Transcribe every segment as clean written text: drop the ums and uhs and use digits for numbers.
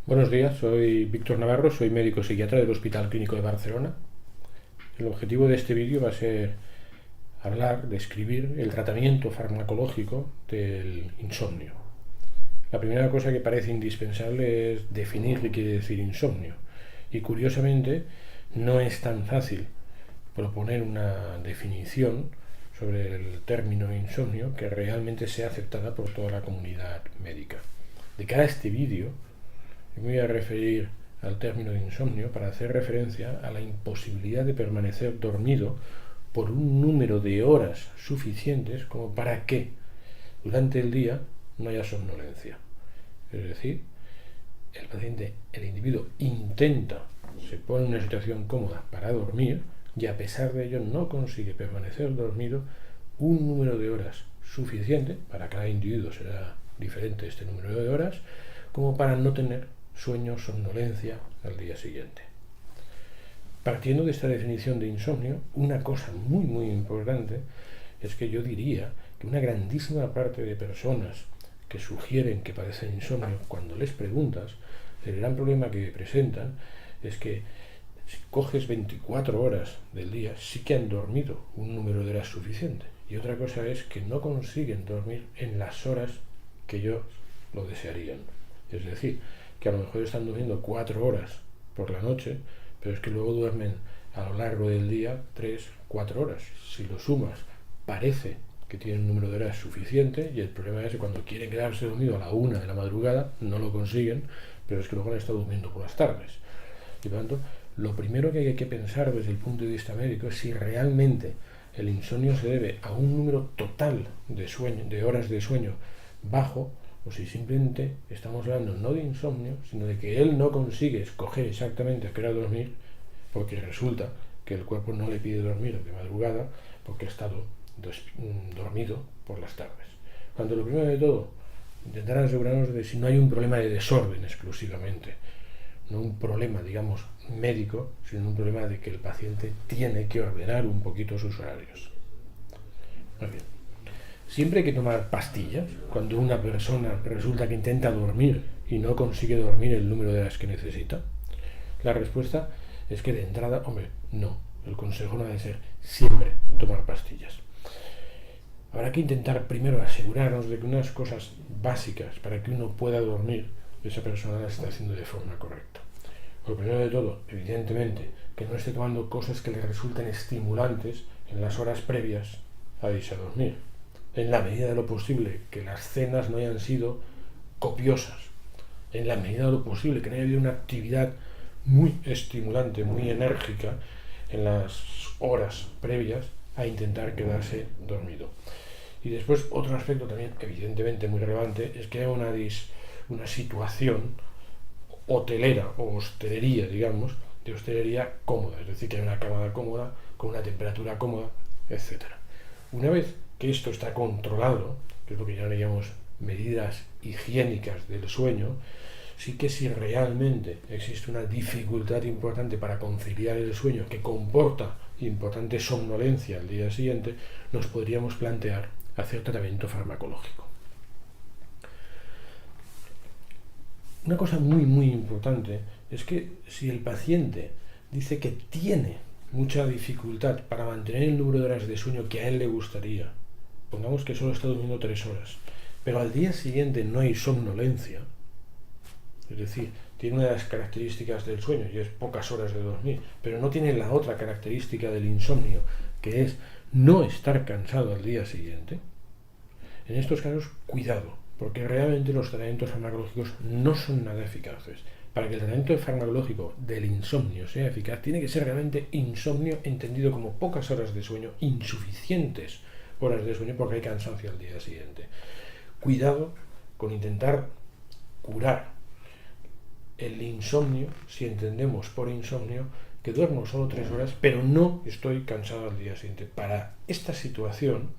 Buenos días, soy Víctor Navarro, soy médico psiquiatra del Hospital Clínico de Barcelona. El objetivo de este vídeo va a ser hablar, describir el tratamiento farmacológico del insomnio. La primera cosa que parece indispensable es definir qué quiere decir insomnio. Y curiosamente no es tan fácil proponer una definición sobre el término insomnio que realmente sea aceptada por toda la comunidad médica. De cara a este vídeo, me voy a referir al término de insomnio para hacer referencia a la imposibilidad de permanecer dormido por un número de horas suficientes como para que durante el día no haya somnolencia. Es decir, el paciente, el individuo intenta, se pone en una situación cómoda para dormir y a pesar de ello no consigue permanecer dormido un número de horas suficiente, para cada individuo será diferente este número de horas, como para no tener sueño, somnolencia al día siguiente. Partiendo de esta definición de insomnio, una cosa muy importante es que yo diría que una grandísima parte de personas que sugieren que padecen insomnio, cuando les preguntas, el gran problema que presentan es que si coges 24 horas del día, sí que han dormido un número de horas suficiente. Y otra cosa es que no consiguen dormir en las horas que ellos lo desearían. Es decir, que a lo mejor están durmiendo 4 horas por la noche, pero es que luego duermen a lo largo del día 3, 4 horas. Si lo sumas, parece que tienen un número de horas suficiente y el problema es que cuando quieren quedarse dormido a la 1 de la madrugada no lo consiguen, pero es que luego han estado durmiendo por las tardes. Y por lo tanto, lo primero que hay que pensar desde el punto de vista médico es si realmente el insomnio se debe a un número total de horas de sueño bajo, o si simplemente estamos hablando no de insomnio, sino de que él no consigue escoger exactamente a qué hora dormir, porque resulta que el cuerpo no le pide dormir de madrugada porque ha estado dormido por las tardes. Cuando lo primero de todo, intentar asegurarnos de si no hay un problema de desorden exclusivamente, no un problema, digamos, médico, sino un problema de que el paciente tiene que ordenar un poquito sus horarios. Muy bien. Siempre hay que tomar pastillas cuando una persona resulta que intenta dormir y no consigue dormir el número de horas que necesita. La respuesta es que de entrada, no. El consejo no debe ser siempre tomar pastillas. Habrá que intentar primero asegurarnos de que unas cosas básicas para que uno pueda dormir, esa persona las está haciendo de forma correcta. Lo primero de todo, evidentemente, que no esté tomando cosas que le resulten estimulantes en las horas previas a irse a dormir. En la medida de lo posible, que las cenas no hayan sido copiosas. En la medida de lo posible, que no haya habido una actividad muy estimulante, muy enérgica en las horas previas a intentar quedarse dormido. Y después, otro aspecto también evidentemente muy relevante es que haya una situación hotelera o hostelería, digamos, de hostelería cómoda, es decir, que haya una cama cómoda, con una temperatura cómoda, etc. Una vez que esto está controlado, que es lo que llamaríamos medidas higiénicas del sueño, sí que si realmente existe una dificultad importante para conciliar el sueño que comporta importante somnolencia al día siguiente, nos podríamos plantear hacer tratamiento farmacológico. Una cosa muy importante es que si el paciente dice que tiene mucha dificultad para mantener el número de horas de sueño que a él le gustaría, pongamos que solo está durmiendo 3 horas, pero al día siguiente no hay somnolencia, es decir, tiene una de las características del sueño y es pocas horas de dormir, pero no tiene la otra característica del insomnio, que es no estar cansado al día siguiente. En estos casos, cuidado, porque realmente los tratamientos farmacológicos no son nada eficaces. Para que el tratamiento farmacológico del insomnio sea eficaz, tiene que ser realmente insomnio entendido como pocas horas de sueño, insuficientes horas de sueño porque hay cansancio al día siguiente. Cuidado con intentar curar el insomnio, si entendemos por insomnio que duermo solo 3 horas, pero no estoy cansado al día siguiente. Para esta situación,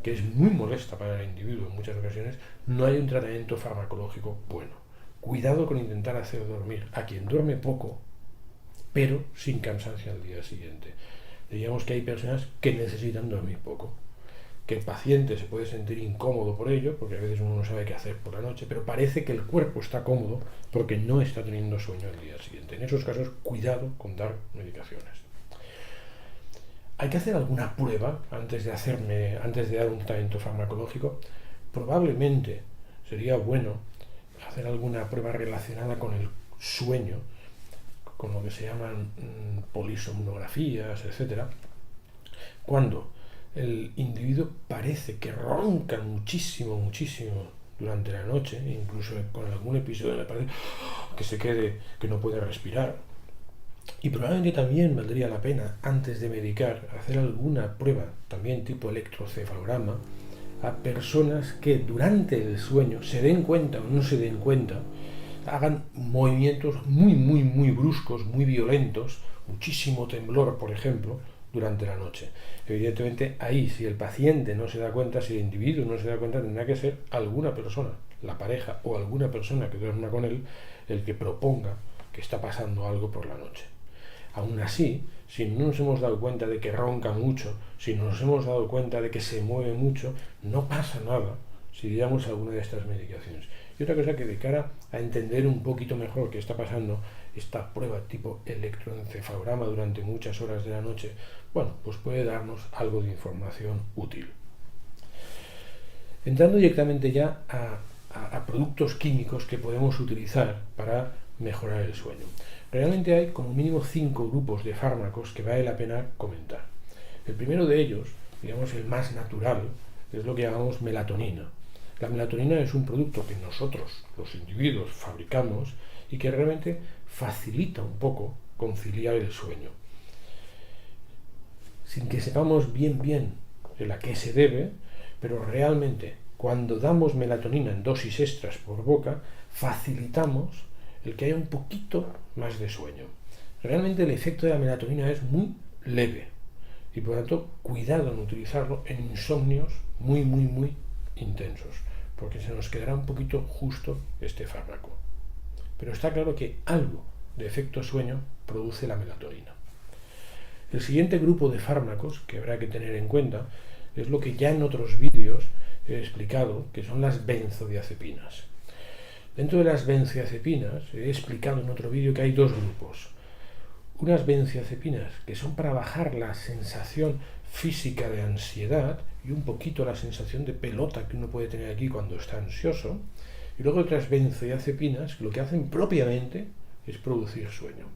que es muy molesta para el individuo en muchas ocasiones, no hay un tratamiento farmacológico bueno. Cuidado con intentar hacer dormir a quien duerme poco, pero sin cansancio al día siguiente. Digamos que hay personas que necesitan dormir poco. que el paciente se puede sentir incómodo por ello, porque a veces uno no sabe qué hacer por la noche, pero parece que el cuerpo está cómodo porque no está teniendo sueño al día siguiente. En esos casos, cuidado con dar medicaciones. ¿Hay que hacer alguna prueba antes de dar un tratamiento farmacológico? Probablemente sería bueno hacer alguna prueba relacionada con el sueño, con lo que se llaman polisomnografías, etcétera, cuando el individuo parece que ronca muchísimo durante la noche, incluso con algún episodio me parece que se quede, que no puede respirar. Y probablemente también valdría la pena, antes de medicar, hacer alguna prueba, también tipo electrocefalograma, a personas que durante el sueño se den cuenta o no se den cuenta, hagan movimientos muy bruscos, muy violentos, muchísimo temblor, por ejemplo, durante la noche. Evidentemente, ahí, si el paciente no se da cuenta, si el individuo no se da cuenta, tendrá que ser alguna persona, la pareja o alguna persona que duerma con él, el que proponga que está pasando algo por la noche. Aún así, si no nos hemos dado cuenta de que ronca mucho, si no nos hemos dado cuenta de que se mueve mucho, no pasa nada si le damos alguna de estas medicaciones. Y otra cosa que de cara a entender un poquito mejor qué está pasando, esta prueba tipo electroencefalograma durante muchas horas de la noche, bueno, pues puede darnos algo de información útil. Entrando directamente ya a productos químicos que podemos utilizar para mejorar el sueño. Realmente hay como mínimo 5 grupos de fármacos que vale la pena comentar. El primero de ellos, digamos el más natural, es lo que llamamos melatonina. La melatonina es un producto que nosotros, los individuos, fabricamos y que realmente facilita un poco conciliar el sueño. Sin que sepamos bien a qué se debe, pero realmente cuando damos melatonina en dosis extras por boca, facilitamos el que haya un poquito más de sueño. Realmente el efecto de la melatonina es muy leve y por lo tanto cuidado en utilizarlo en insomnios muy intensos, porque se nos quedará un poquito justo este fármaco. Pero está claro que algo de efecto sueño produce la melatonina. El siguiente grupo de fármacos que habrá que tener en cuenta es lo que ya en otros vídeos he explicado, que son las benzodiazepinas. Dentro de las benzodiazepinas he explicado en otro vídeo que hay 2 grupos. Unas benzodiazepinas que son para bajar la sensación física de ansiedad y un poquito la sensación de pelota que uno puede tener aquí cuando está ansioso, y luego otras benzodiazepinas que lo que hacen propiamente es producir sueño.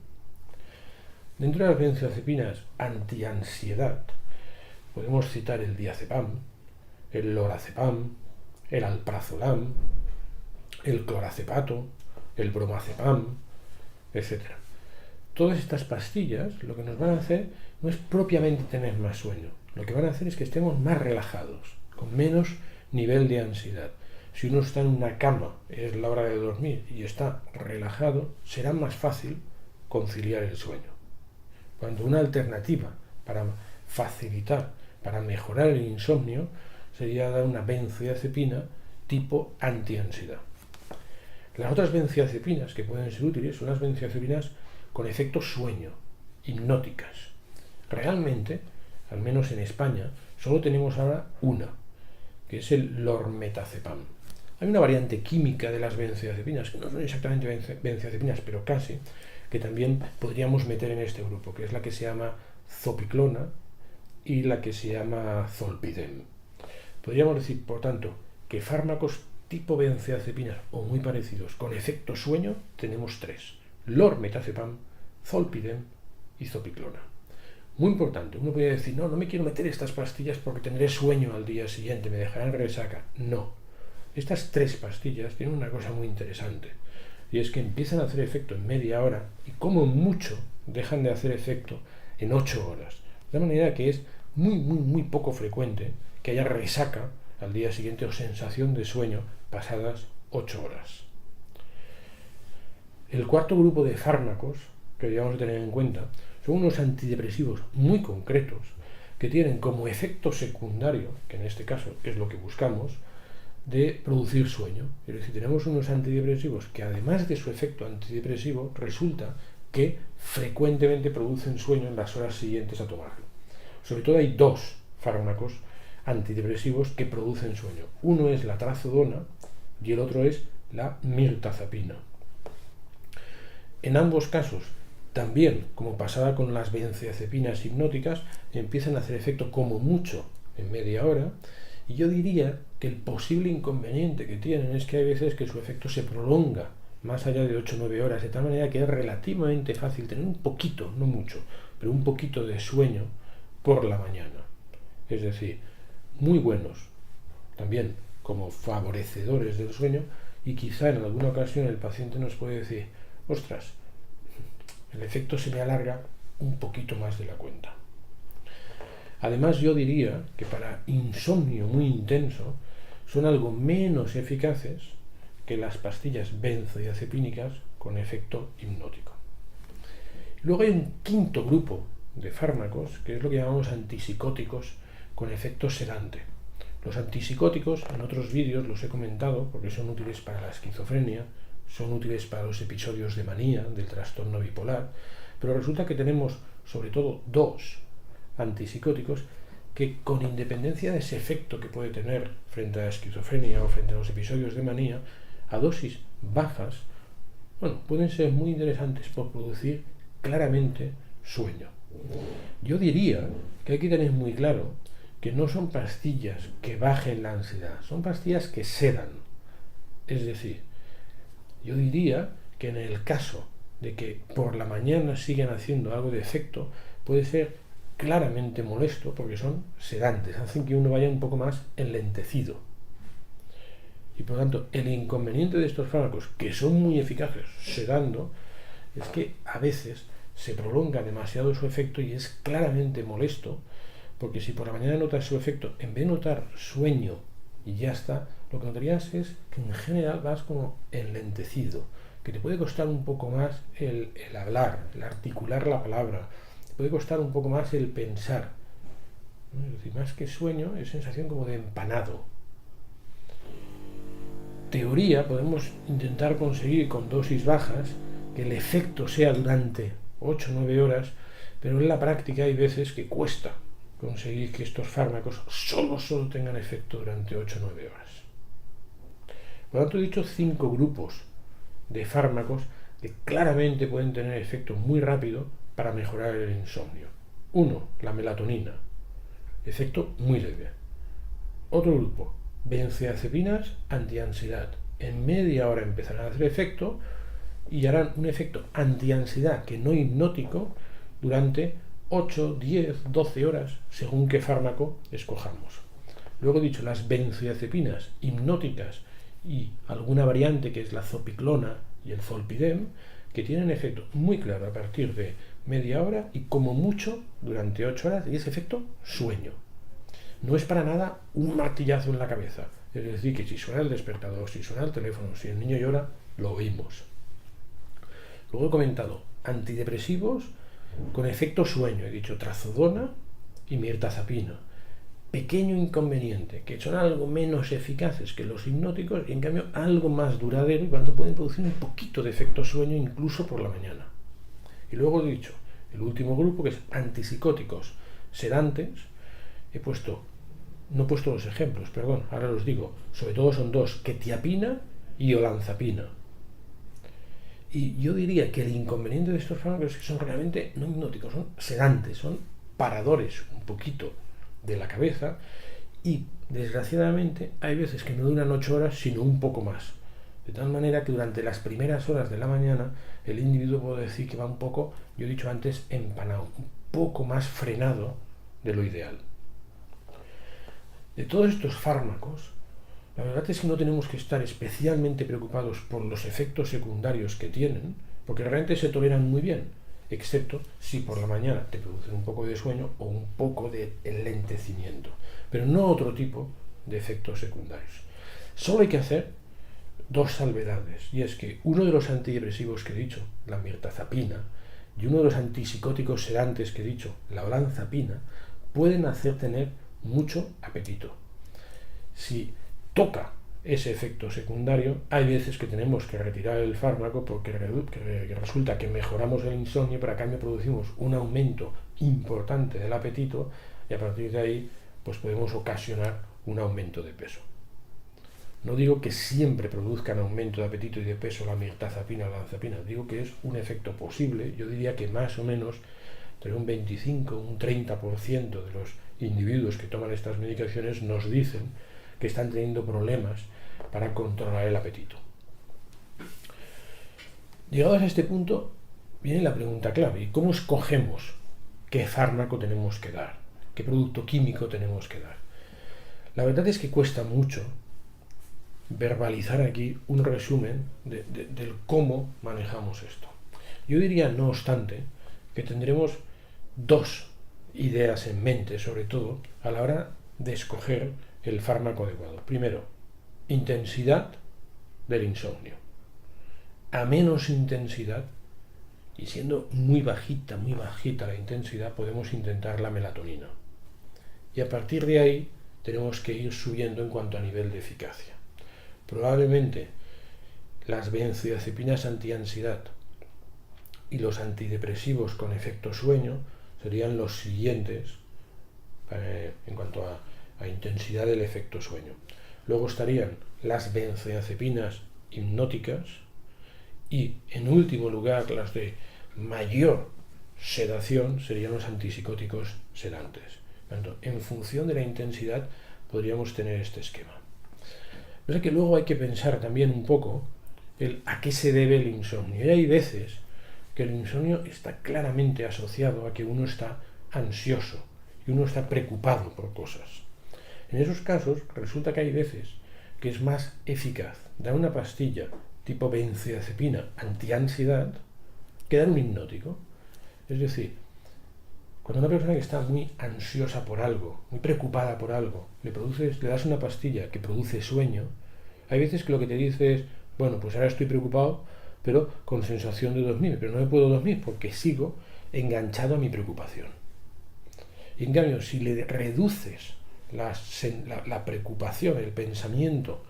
Dentro de las benzodiazepinas antiansiedad podemos citar el diazepam, el lorazepam, el alprazolam, el clorazepato, el bromazepam, etc. Todas estas pastillas lo que nos van a hacer no es propiamente tener más sueño, lo que van a hacer es que estemos más relajados, con menos nivel de ansiedad. Si uno está en una cama, es la hora de dormir y está relajado, será más fácil conciliar el sueño. Cuando una alternativa para facilitar, para mejorar el insomnio, sería dar una benzodiazepina tipo antiansiedad. Las otras benzodiazepinas que pueden ser útiles son las benzodiazepinas con efecto sueño, hipnóticas. Realmente, al menos en España, solo tenemos ahora una, que es el lormetazepam. Hay una variante química de las benzodiazepinas, que no son exactamente benzodiazepinas, pero casi, que también podríamos meter en este grupo, que es la que se llama zopiclona y la que se llama zolpidem. Podríamos decir, por tanto, que fármacos tipo benzodiazepinas o muy parecidos con efecto sueño tenemos 3: lormetazepam, zolpidem y zopiclona. Muy importante, uno podría decir, no me quiero meter estas pastillas porque tendré sueño al día siguiente, me dejarán resaca. No, estas 3 pastillas tienen una cosa muy interesante, y es que empiezan a hacer efecto en media hora y como mucho dejan de hacer efecto en 8 horas. De manera que es muy poco frecuente que haya resaca al día siguiente o sensación de sueño pasadas 8 horas. El cuarto grupo de fármacos que debemos tener en cuenta son unos antidepresivos muy concretos que tienen como efecto secundario, que en este caso es lo que buscamos, de producir sueño. Es decir, tenemos unos antidepresivos que además de su efecto antidepresivo resulta que frecuentemente producen sueño en las horas siguientes a tomarlo. Sobre todo hay 2 fármacos antidepresivos que producen sueño. Uno es la trazodona y el otro es la mirtazapina. En ambos casos, también, como pasaba con las benzodiazepinas hipnóticas, empiezan a hacer efecto como mucho en media hora, y yo diría que el posible inconveniente que tienen es que hay veces que su efecto se prolonga más allá de 8 o 9 horas, de tal manera que es relativamente fácil tener un poquito, no mucho, pero un poquito de sueño por la mañana. Es decir, muy buenos también como favorecedores del sueño, y quizá en alguna ocasión el paciente nos puede decir: ostras, el efecto se me alarga un poquito más de la cuenta. Además, yo diría que para insomnio muy intenso son algo menos eficaces que las pastillas benzodiazepínicas con efecto hipnótico. Luego hay un quinto grupo de fármacos, que es lo que llamamos antipsicóticos con efecto sedante. Los antipsicóticos, en otros vídeos los he comentado porque son útiles para la esquizofrenia, son útiles para los episodios de manía, del trastorno bipolar, pero resulta que tenemos sobre todo dos antipsicóticos que, con independencia de ese efecto que puede tener frente a la esquizofrenia o frente a los episodios de manía, a dosis bajas, pueden ser muy interesantes por producir claramente sueño. Yo diría que hay que tener muy claro que no son pastillas que bajen la ansiedad, son pastillas que sedan. Es decir, yo diría que en el caso de que por la mañana sigan haciendo algo de efecto, puede ser claramente molesto porque son sedantes, hacen que uno vaya un poco más enlentecido. Y por lo tanto, el inconveniente de estos fármacos, que son muy eficaces sedando, es que a veces se prolonga demasiado su efecto y es claramente molesto, porque si por la mañana notas su efecto, en vez de notar sueño y ya está, lo que notarías es que en general vas como enlentecido, que te puede costar un poco más el hablar, el articular la palabra, te puede costar un poco más el pensar. Es decir, más que sueño, es sensación como de empanado. Teoría, podemos intentar conseguir con dosis bajas que el efecto sea durante 8 o 9 horas, pero en la práctica hay veces que cuesta conseguir que estos fármacos solo tengan efecto durante 8 o 9 horas. Por lo tanto, he dicho 5 grupos de fármacos que claramente pueden tener efecto muy rápido para mejorar el insomnio. 1. La melatonina, efecto muy leve. Otro grupo, benzodiazepinas antiansiedad. En media hora empezarán a hacer efecto y harán un efecto antiansiedad que no hipnótico durante 8, 10, 12 horas, según qué fármaco escojamos. Luego he dicho las benzodiazepinas hipnóticas y alguna variante que es la zopiclona y el zolpidem, que tienen efecto muy claro a partir de media hora y como mucho durante 8 horas, y ese efecto sueño. No es para nada un martillazo en la cabeza. Es decir, que si suena el despertador, si suena el teléfono, si el niño llora, lo oímos. Luego he comentado antidepresivos con efecto sueño. He dicho trazodona y mirtazapina. Pequeño inconveniente, que son algo menos eficaces que los hipnóticos y en cambio algo más duradero y por lo tanto pueden producir un poquito de efecto sueño incluso por la mañana. Y luego he dicho el último grupo, que es antipsicóticos sedantes. No he puesto los ejemplos, perdón, ahora los digo. Sobre todo son dos, quetiapina y olanzapina. Y yo diría que el inconveniente de estos fármacos es que son realmente no hipnóticos, son sedantes, son paradores un poquito de la cabeza y desgraciadamente hay veces que no duran 8 horas sino un poco más. De tal manera que durante las primeras horas de la mañana el individuo puede decir que va un poco, yo he dicho antes, empanado, un poco más frenado de lo ideal. De todos estos fármacos, la verdad es que no tenemos que estar especialmente preocupados por los efectos secundarios que tienen, porque realmente se toleran muy bien, excepto si por la mañana te producen un poco de sueño o un poco de enlentecimiento, pero no otro tipo de efectos secundarios. Solo hay que hacer dos salvedades, y es que uno de los antidepresivos que he dicho, la mirtazapina, y uno de los antipsicóticos sedantes que he dicho, la olanzapina, pueden hacer tener mucho apetito. Si toca ese efecto secundario, hay veces que tenemos que retirar el fármaco porque resulta que mejoramos el insomnio, pero a cambio producimos un aumento importante del apetito y a partir de ahí pues podemos ocasionar un aumento de peso. No digo que siempre produzcan aumento de apetito y de peso la mirtazapina o la olanzapina, digo que es un efecto posible. Yo diría que más o menos entre un 25 un 30% de los individuos que toman estas medicaciones nos dicen que están teniendo problemas para controlar el apetito. Llegados a este punto, viene la pregunta clave: ¿y cómo escogemos qué fármaco tenemos que dar? ¿Qué producto químico tenemos que dar? La verdad es que cuesta mucho verbalizar aquí un resumen del cómo manejamos esto. Yo diría, no obstante, que tendremos dos ideas en mente, sobre todo a la hora de escoger el fármaco adecuado. Primero, intensidad del insomnio. A menos intensidad, y siendo muy bajita la intensidad, podemos intentar la melatonina. Y a partir de ahí tenemos que ir subiendo en cuanto a nivel de eficacia. Probablemente las benzodiazepinas antiansiedad y los antidepresivos con efecto sueño serían los siguientes en cuanto a intensidad del efecto sueño. Luego estarían las benzodiazepinas hipnóticas y, en último lugar, las de mayor sedación serían los antipsicóticos sedantes. En función de la intensidad podríamos tener este esquema. Pero que luego hay que pensar también un poco a qué se debe el insomnio. Y hay veces que el insomnio está claramente asociado a que uno está ansioso y uno está preocupado por cosas. En esos casos resulta que hay veces que es más eficaz dar una pastilla tipo benzodiazepina antiansiedad que dar un hipnótico. Es decir, cuando una persona que está muy ansiosa por algo, muy preocupada por algo, le das una pastilla que produce sueño, hay veces que lo que te dice es: bueno, pues ahora estoy preocupado, pero con sensación de dormir, pero no me puedo dormir porque sigo enganchado a mi preocupación. Y en cambio, si le reduces la preocupación, el pensamiento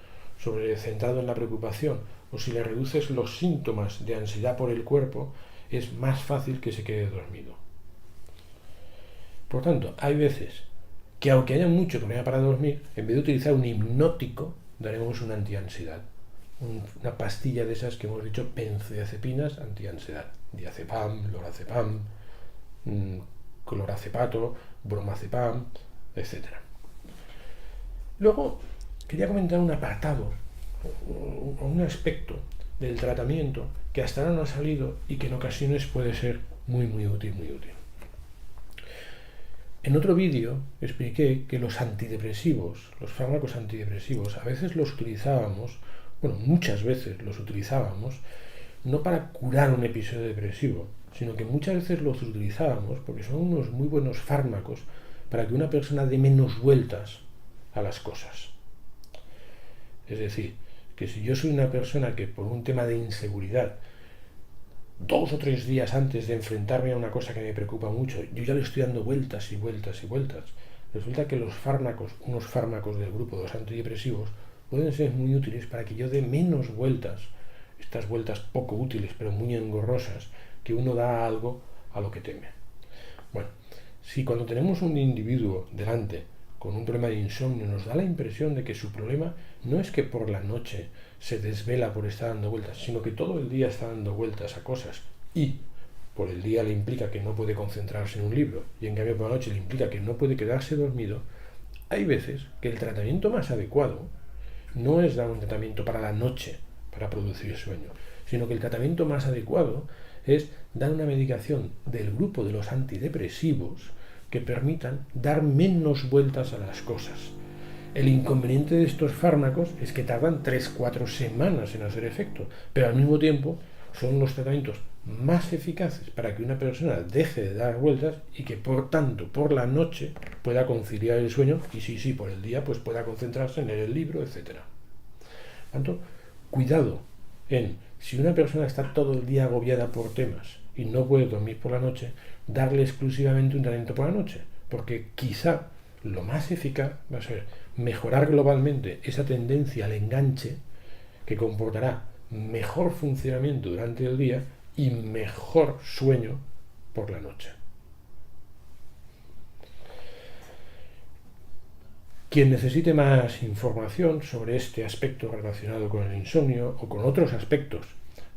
centrado en la preocupación, o si le reduces los síntomas de ansiedad por el cuerpo, es más fácil que se quede dormido. Por tanto, hay veces que, aunque haya mucho problema para dormir, en vez de utilizar un hipnótico, daremos una antiansiedad. Una pastilla de esas que hemos dicho, benzodiazepinas antiansiedad. Diazepam, lorazepam, clorazepato, bromazepam, etc. Luego, quería comentar un apartado, un aspecto del tratamiento que hasta ahora no ha salido y que en ocasiones puede ser muy útil. En otro vídeo expliqué que los antidepresivos, los fármacos antidepresivos, a veces los utilizábamos, muchas veces los utilizábamos, no para curar un episodio depresivo, sino que muchas veces los utilizábamos porque son unos muy buenos fármacos para que una persona dé menos vueltas a las cosas. Es decir, que si yo soy una persona que por un tema de inseguridad, 2 o 3 días antes de enfrentarme a una cosa que me preocupa mucho, yo ya le estoy dando vueltas y vueltas y vueltas, resulta que unos fármacos del grupo de los antidepresivos, pueden ser muy útiles para que yo dé menos vueltas, estas vueltas poco útiles pero muy engorrosas, que uno da a algo a lo que teme. Bueno, si cuando tenemos un individuo delante con un problema de insomnio nos da la impresión de que su problema no es que por la noche se desvela por estar dando vueltas, sino que todo el día está dando vueltas a cosas, y por el día le implica que no puede concentrarse en un libro, y en cambio por la noche le implica que no puede quedarse dormido, hay veces que el tratamiento más adecuado no es dar un tratamiento para la noche para producir sueño, sino que el tratamiento más adecuado es dar una medicación del grupo de los antidepresivos que permitan dar menos vueltas a las cosas. El inconveniente de estos fármacos es que tardan 3-4 semanas en hacer efecto, pero al mismo tiempo son los tratamientos más eficaces para que una persona deje de dar vueltas y que por tanto por la noche pueda conciliar el sueño, y sí, por el día pues pueda concentrarse en leer el libro, etc. Por tanto, cuidado en, si una persona está todo el día agobiada por temas y no puede dormir por la noche, darle exclusivamente un tratamiento por la noche, porque quizá lo más eficaz va a ser mejorar globalmente esa tendencia al enganche, que comportará mejor funcionamiento durante el día y mejor sueño por la noche. Quien necesite más información sobre este aspecto relacionado con el insomnio o con otros aspectos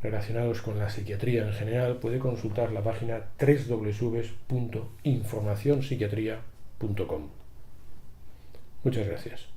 relacionados con la psiquiatría en general puede consultar la página www.informacionpsiquiatria.com. Muchas gracias.